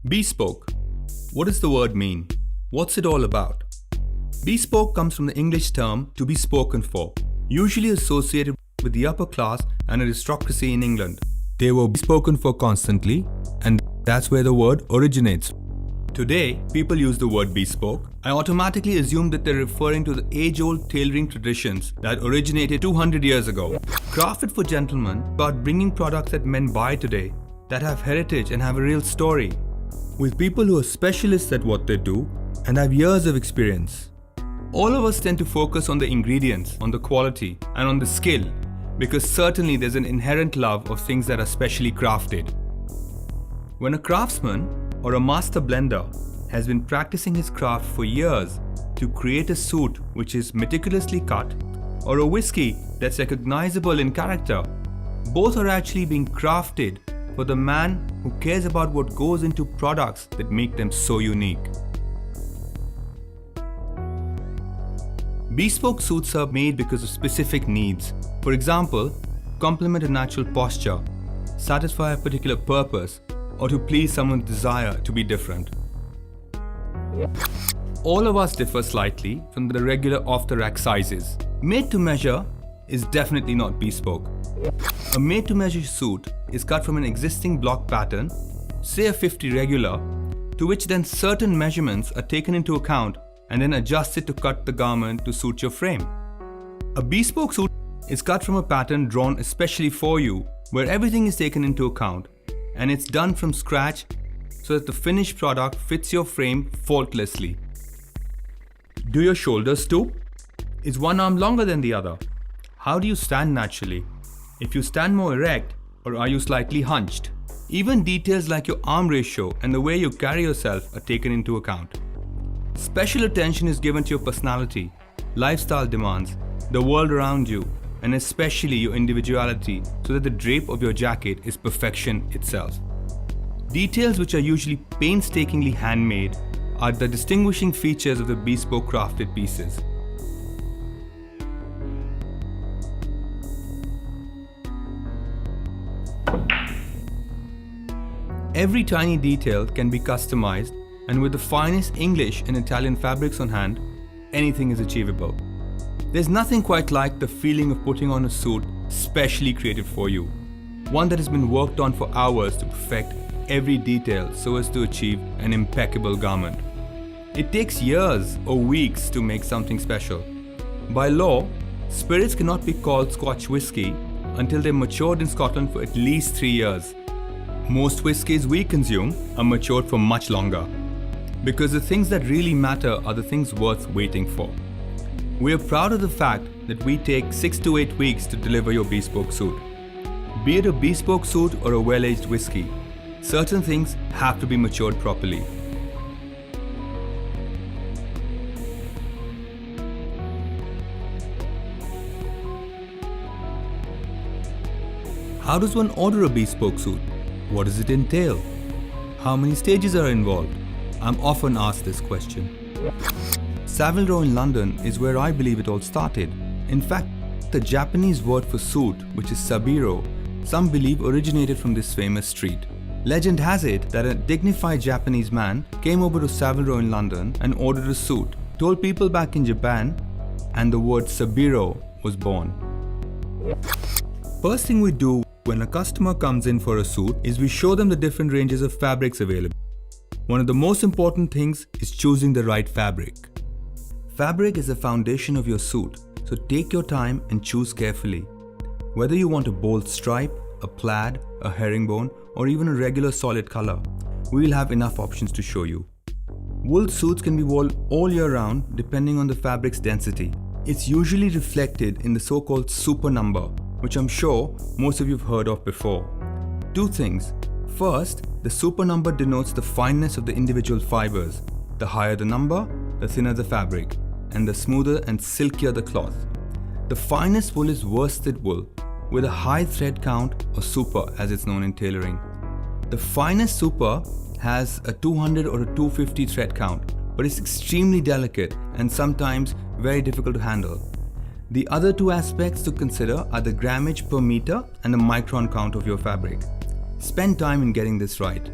Bespoke. What does the word mean? What's it all about? Bespoke comes from the English term to be spoken for, usually associated with the upper class and aristocracy in England. They were spoken for constantly, and that's where the word originates. Today, people use the word bespoke. I automatically assume that they're referring to the age-old tailoring traditions that originated 200 years ago. Crafted for gentlemen, about bringing products that men buy today that have heritage and have a real story, with people who are specialists at what they do and have years of experience. All of us tend to focus on the ingredients, on the quality, and on the skill, because certainly there's an inherent love of things that are specially crafted. When a craftsman or a master blender has been practicing his craft for years to create a suit which is meticulously cut, or a whiskey that's recognizable in character, both are actually being crafted for the man who cares about what goes into products that make them so unique. Bespoke suits are made because of specific needs. For example, complement a natural posture, satisfy a particular purpose, or to please someone's desire to be different. All of us differ slightly from the regular off-the-rack sizes. Made to measure is definitely not bespoke. A made-to-measure suit is cut from an existing block pattern, say a 50 regular, to which then certain measurements are taken into account and then adjusted to cut the garment to suit your frame. A bespoke suit is cut from a pattern drawn especially for you, where everything is taken into account, and it's done from scratch so that the finished product fits your frame faultlessly. Do your shoulders stoop? Is one arm longer than the other? How do you stand naturally? If you stand more erect, or are you slightly hunched? Even details like your arm ratio and the way you carry yourself are taken into account. Special attention is given to your personality, lifestyle demands, the world around you, and especially your individuality, so that the drape of your jacket is perfection itself. Details which are usually painstakingly handmade are the distinguishing features of the bespoke crafted pieces. Every tiny detail can be customized, and with the finest English and Italian fabrics on hand, anything is achievable. There's nothing quite like the feeling of putting on a suit specially created for you, one that has been worked on for hours to perfect every detail so as to achieve an impeccable garment. It takes years or weeks to make something special. By law, spirits cannot be called Scotch whisky until they're matured in Scotland for at least 3 years. Most whiskies we consume are matured for much longer, because the things that really matter are the things worth waiting for. We are proud of the fact that we take 6 to 8 weeks to deliver your bespoke suit. Be it a bespoke suit or a well-aged whiskey, certain things have to be matured properly. How does one order a bespoke suit? What does it entail? How many stages are involved? I'm often asked this question. Savile Row in London is where I believe it all started. In fact, the Japanese word for suit, which is sabiro, some believe originated from this famous street. Legend has it that a dignified Japanese man came over to Savile Row in London and ordered a suit, told people back in Japan, and the word sabiro was born. First thing we do when a customer comes in for a suit is we show them the different ranges of fabrics available. One of the most important things is choosing the right fabric. Fabric is the foundation of your suit, so take your time and choose carefully. Whether you want a bold stripe, a plaid, a herringbone, or even a regular solid color, we will have enough options to show you. Wool suits can be worn all year round depending on the fabric's density. It's usually reflected in the so-called super number, which I'm sure most of you have heard of before. Two things. First, the super number denotes the fineness of the individual fibers. The higher the number, the thinner the fabric, and the smoother and silkier the cloth. The finest wool is worsted wool, with a high thread count, or super as it's known in tailoring. The finest super has a 200 or a 250 thread count, but it's extremely delicate and sometimes very difficult to handle. The other two aspects to consider are the grammage per meter and the micron count of your fabric. Spend time in getting this right.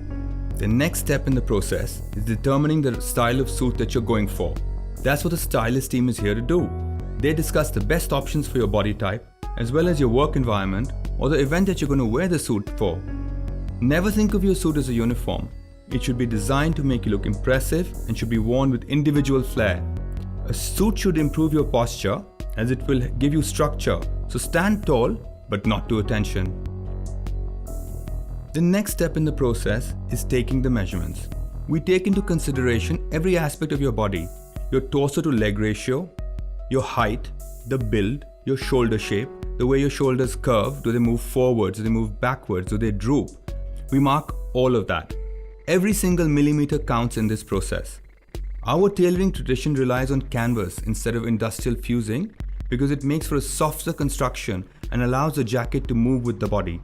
The next step in the process is determining the style of suit that you're going for. That's what the stylist team is here to do. They discuss the best options for your body type, as well as your work environment or the event that you're going to wear the suit for. Never think of your suit as a uniform. It should be designed to make you look impressive and should be worn with individual flair. A suit should improve your posture as it will give you structure, so stand tall but not to attention. The next step in the process is taking the measurements. We take into consideration every aspect of your body, your torso to leg ratio, your height, the build, your shoulder shape, the way your shoulders curve, do they move forwards, do they move backwards, do they droop? We mark all of that. Every single millimeter counts in this process. Our tailoring tradition relies on canvas instead of industrial fusing because it makes for a softer construction and allows the jacket to move with the body.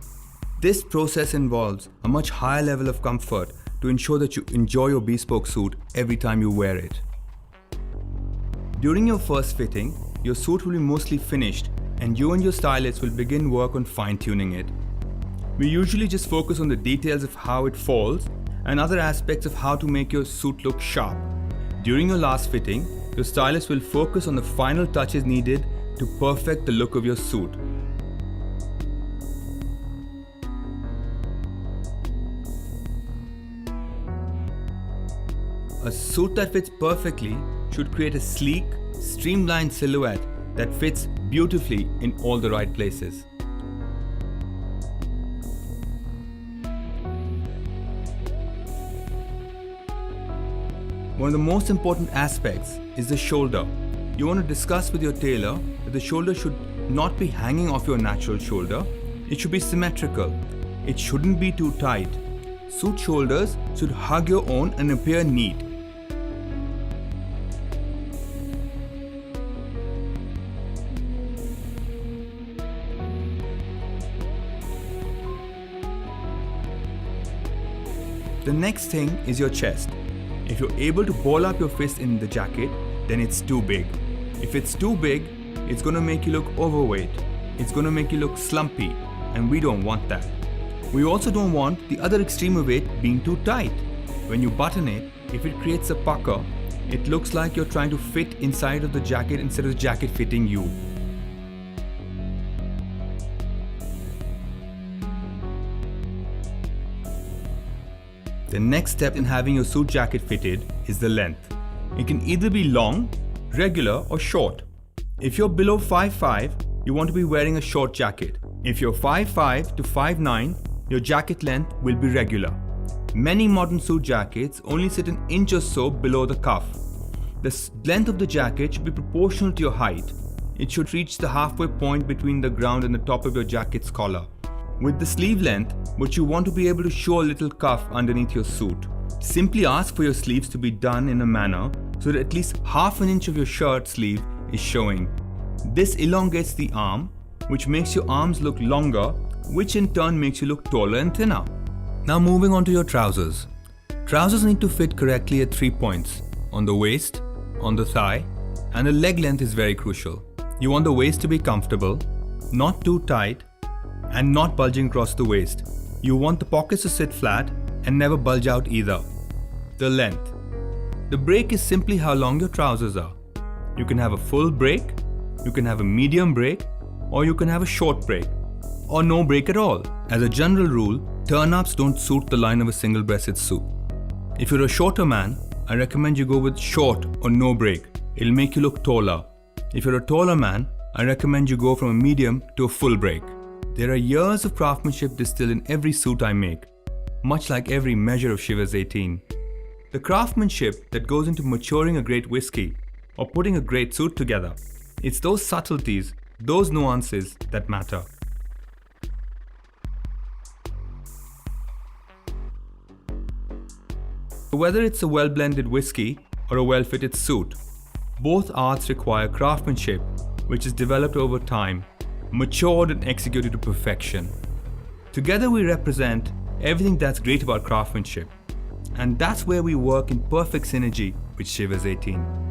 This process involves a much higher level of comfort to ensure that you enjoy your bespoke suit every time you wear it. During your first fitting, your suit will be mostly finished and you and your stylist will begin work on fine-tuning it. We usually just focus on the details of how it falls and other aspects of how to make your suit look sharp. During your last fitting, your stylist will focus on the final touches needed to perfect the look of your suit. A suit that fits perfectly should create a sleek, streamlined silhouette that fits beautifully in all the right places. One of the most important aspects is the shoulder. You want to discuss with your tailor that the shoulder should not be hanging off your natural shoulder. It should be symmetrical. It shouldn't be too tight. Suit shoulders should hug your own and appear neat. The next thing is your chest. If you're able to ball up your fist in the jacket, then it's too big. If it's too big, it's going to make you look overweight. It's going to make you look slumpy, and we don't want that. We also don't want the other extreme of it being too tight. When you button it, if it creates a pucker, it looks like you're trying to fit inside of the jacket instead of the jacket fitting you. The next step in having your suit jacket fitted is the length. It can either be long, regular or short. If you're below 5'5", you want to be wearing a short jacket. If you're 5'5" to 5'9", your jacket length will be regular. Many modern suit jackets only sit an inch or so below the cuff. The length of the jacket should be proportional to your height. It should reach the halfway point between the ground and the top of your jacket's collar. With the sleeve length, but you want to be able to show a little cuff underneath your suit. Simply ask for your sleeves to be done in a manner so that at least half an inch of your shirt sleeve is showing. This elongates the arm, which makes your arms look longer, which in turn makes you look taller and thinner. Now moving on to your trousers. Trousers need to fit correctly at 3 points: on the waist, on the thigh, and the leg length is very crucial. You want the waist to be comfortable, not too tight, and not bulging across the waist. You want the pockets to sit flat and never bulge out either. The length. The break is simply how long your trousers are. You can have a full break, you can have a medium break, or you can have a short break, or no break at all. As a general rule, turn-ups don't suit the line of a single-breasted suit. If you're a shorter man, I recommend you go with short or no break. It'll make you look taller. If you're a taller man, I recommend you go from a medium to a full break. There are years of craftsmanship distilled in every suit I make, much like every measure of Chivas 18. The craftsmanship that goes into maturing a great whiskey or putting a great suit together. It's those subtleties, those nuances that matter. Whether it's a well-blended whiskey or a well-fitted suit, both arts require craftsmanship, which is developed over time, matured and executed to perfection. Together we represent everything that's great about craftsmanship, and that's where we work in perfect synergy with Chivas 18.